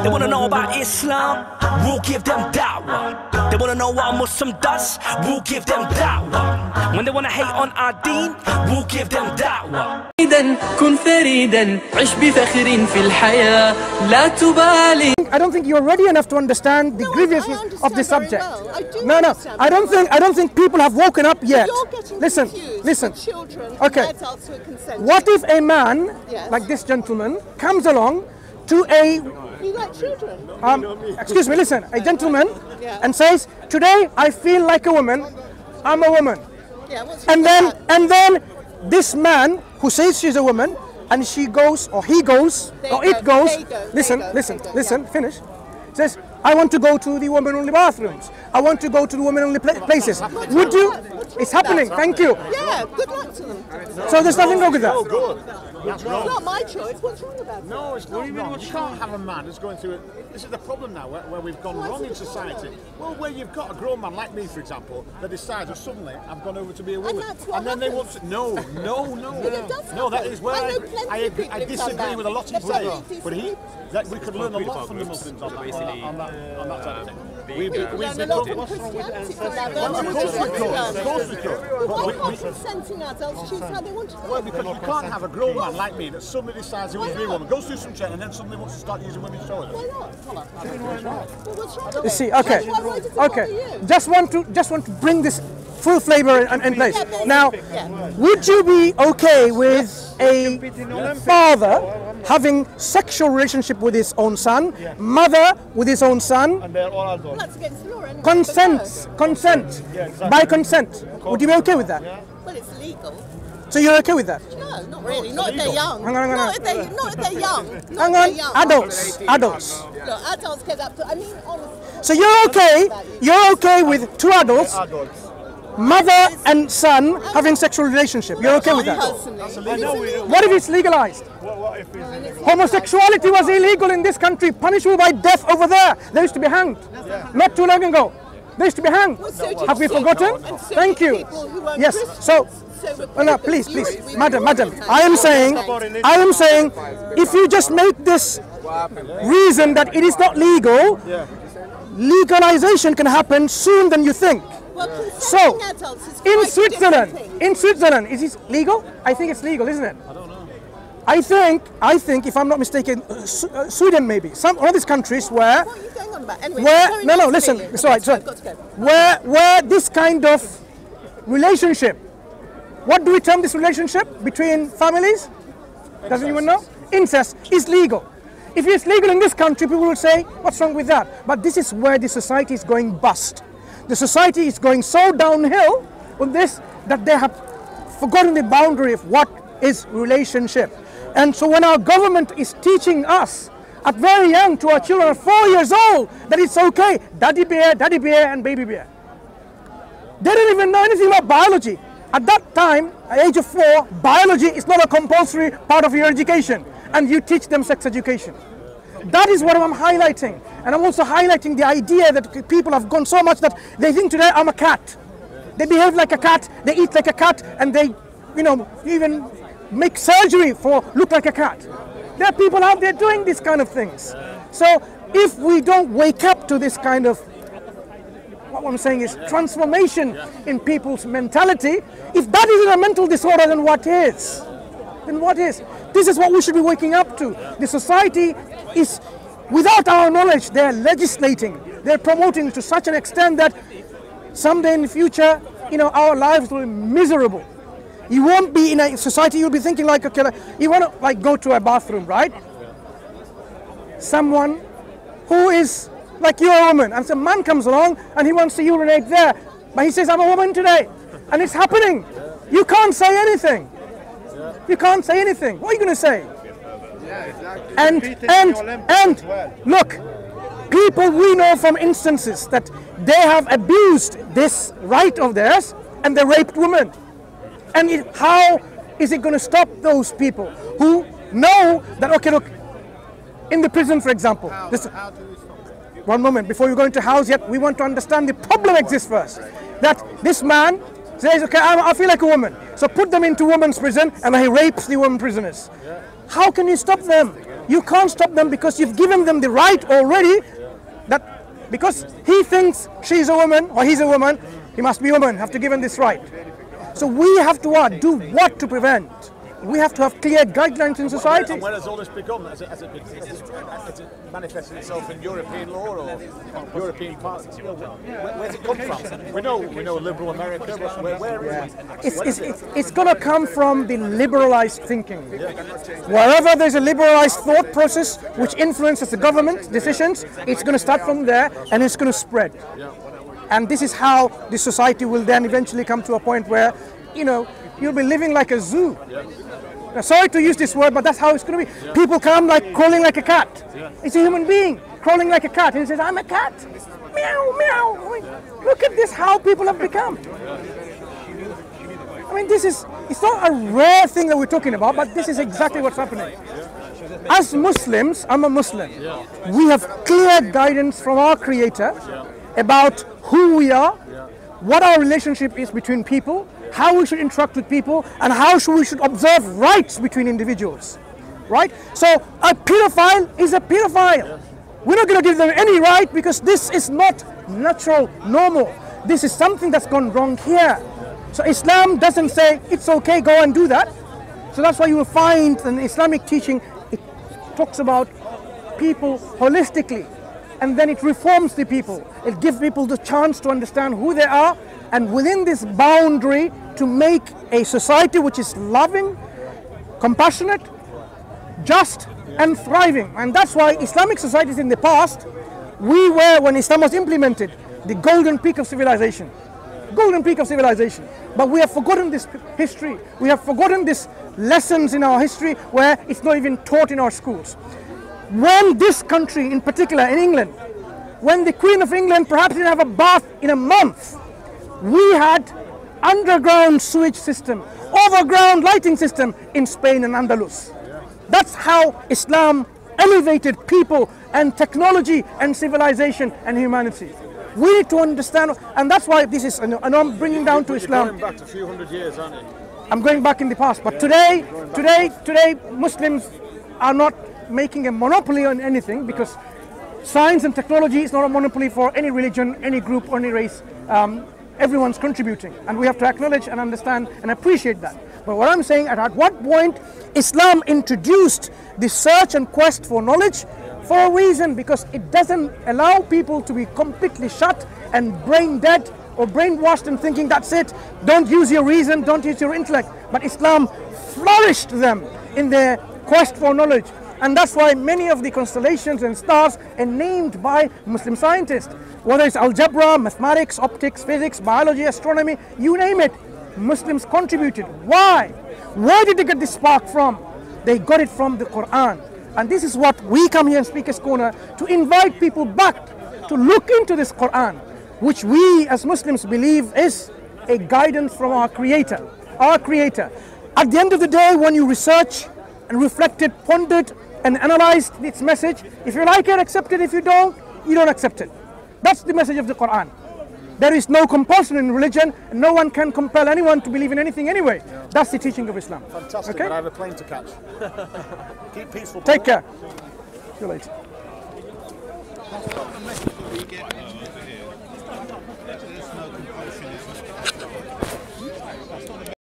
They wanna know about Islam, we'll give them da'wah. They wanna know what a Muslim does, we'll give them da'wah. When they wanna hate on our deen, we'll give them da'wah. كن فريدا عش بفخر في الحياة لا تبالي. I don't think you're ready enough to understand the grievousness of the subject. Well. I don't think people have woken up yet. Listen. Children, okay. Adults who consent. What if a man like this gentleman comes along to a You like children? excuse me, listen, a gentleman and says, "Today I feel like a woman. I'm a woman." Yeah. What's And then this man who says she's a woman, and she goes, or he goes, or it goes, listen, finish, says, "I want to go to the women-only bathrooms. I want to go to the women-only places." Would you? It's happening, thank you. Yeah, good luck to them. So there's nothing wrong with that? It's not my choice. What's wrong about it? No, it's not wrong. You can't have a man that's going through it. This is the problem now, where we've gone wrong in society. Well, where you've got a grown man like me, for example, that decides that suddenly I've gone over to be a woman. And then they want to... No. No, that is where I disagree with a lot of people. But we could learn a lot from the Muslims on that side of thing. We've Of course we could. Why can't consenting adults choose how they want to Well, because you can't have a grown man like me that suddenly decides he wants to be a woman, goes through some training, and then suddenly wants to start using women's toilets. Why not? Well, what's wrong with You see, it? okay, Why does it bother you? just want to bring this full flavor in place. Now, would you be okay with a father having sexual relationship with his own son, mother with his own son? And they're all adults. That's against the law. Anyway. Consent. By consent. Would you be okay with that? Well, it's legal. So you're okay with that? No, not really. Not if they're young. Hang on. Not if they're young. Hang on. Adults. No, adults get up to. I mean, honestly. So you're okay with two adults, mother and son having sexual relationship. You're okay with that? What if it's legalized? Homosexuality was illegal in this country, punishable by death over there. They used to be hanged. Not too long ago. They used to be hanged. Have we forgotten? Thank you. Yes. So, no, please, madam. I am saying, if you just make this reason that it is not legal, legalization can happen sooner than you think. So, in Switzerland, is it legal? I think it's legal, isn't it? I don't know. I think, if I'm not mistaken, Sweden maybe. Some of these countries where, What are you going on about? Anyway, listen, it's all right. So, where this kind of relationship, what do we term this relationship between families? Doesn't anyone know? Incest is legal. If it's legal in this country, people will say, what's wrong with that? But this is where the society is going bust. The society is going so downhill with this that they have forgotten the boundary of what is relationship. And so when our government is teaching us at very young to our children at 4 years old that it's okay, daddy bear and baby bear. They didn't even know anything about biology. At that time, at the age of 4, biology is not a compulsory part of your education, and you teach them sex education. That is what I'm highlighting. And I'm also highlighting the idea that people have gone so much that they think today I'm a cat. They behave like a cat, they eat like a cat, and they, even make surgery for look like a cat. There are people out there doing these kind of things. So if we don't wake up to this kind of, what I'm saying is transformation in people's mentality, if that isn't a mental disorder, then what is? This is what we should be waking up to. The society is, without our knowledge, they're legislating, they're promoting to such an extent that someday in the future, our lives will be miserable. You won't be in a society, you'll be thinking like, okay, you want to go to a bathroom, right? Someone who is like you're a woman, and some man comes along and he wants to urinate there, but he says, I'm a woman today, and it's happening. You can't say anything. You can't say anything. What are you going to say? And look, people we know from instances that they have abused this right of theirs and they raped women. And how is it going to stop those people who know that, okay, look, in the prison, for example. One moment, before you go into house yet, we want to understand the problem exists first. That this man says, okay, I feel like a woman, so put them into women's prison, and he rapes the women prisoners. How can you stop them? You can't stop them because you've given them the right already. That because he thinks she's a woman or he's a woman, he must be a woman. Have to give him this right. So we have to what? Do what to prevent? We have to have clear guidelines in society. And where has all this begun? Has it manifested itself in European law or European parts? Where's it come from? We know liberal America. Where is it? It's going to come from the liberalized thinking. Wherever there's a liberalized thought process which influences the government decisions, it's going to start from there and it's going to spread. And this is how the society will then eventually come to a point where, you'll be living like a zoo. Now, sorry to use this word, but that's how it's going to be. People come like crawling like a cat. It's a human being crawling like a cat, and he says, "I'm a cat." Meow, meow. I mean, look at this, how people have become. I mean, it's not a rare thing that we're talking about, but this is exactly what's happening. As Muslims, I'm a Muslim. We have clear guidance from our Creator about who we are, what our relationship is between people, how we should interact with people, and how we should observe rights between individuals, right? So a pedophile is a pedophile. We're not going to give them any right because this is not natural, normal. This is something that's gone wrong here. So Islam doesn't say it's okay, go and do that. So that's why you will find in Islamic teaching, it talks about people holistically, and then it reforms the people. It gives people the chance to understand who they are, and within this boundary to make a society which is loving, compassionate, just and thriving. And that's why Islamic societies in the past, we were, when Islam was implemented, the golden peak of civilization. Golden peak of civilization. But we have forgotten this history. We have forgotten these lessons in our history where it's not even taught in our schools. When this country, in particular in England, when the Queen of England perhaps didn't have a bath in a month, we had underground sewage system, overground lighting system in Spain and Andalus. That's how Islam elevated people and technology and civilization and humanity. We need to understand, and that's why this is, and I'm bringing down to Islam. You're going back a few hundred years, aren't you? I'm going back in the past, but today Muslims are not making a monopoly on anything, because science and technology is not a monopoly for any religion, any group, or any race. Everyone's contributing, and we have to acknowledge and understand and appreciate that. But what I'm saying, at what point Islam introduced the search and quest for knowledge for a reason, because it doesn't allow people to be completely shut and brain dead or brainwashed and thinking that's it, don't use your reason, don't use your intellect. But Islam flourished them in their quest for knowledge. And that's why many of the constellations and stars are named by Muslim scientists. Whether it's algebra, mathematics, optics, physics, biology, astronomy, you name it, Muslims contributed. Why? Where did they get this spark from? They got it from the Quran. And this is what we come here in Speaker's Corner to invite people back to look into this Quran, which we as Muslims believe is a guidance from our Creator. Our Creator. At the end of the day, when you research and reflected, pondered, and analyzed its message, if you like it, accept it. If you don't accept it. That's the message of the Quran. There is no compulsion in religion, and no one can compel anyone to believe in anything anyway. That's the teaching of Islam. Fantastic, okay? But I have a plane to catch. Keep peaceful. Take care. See you later.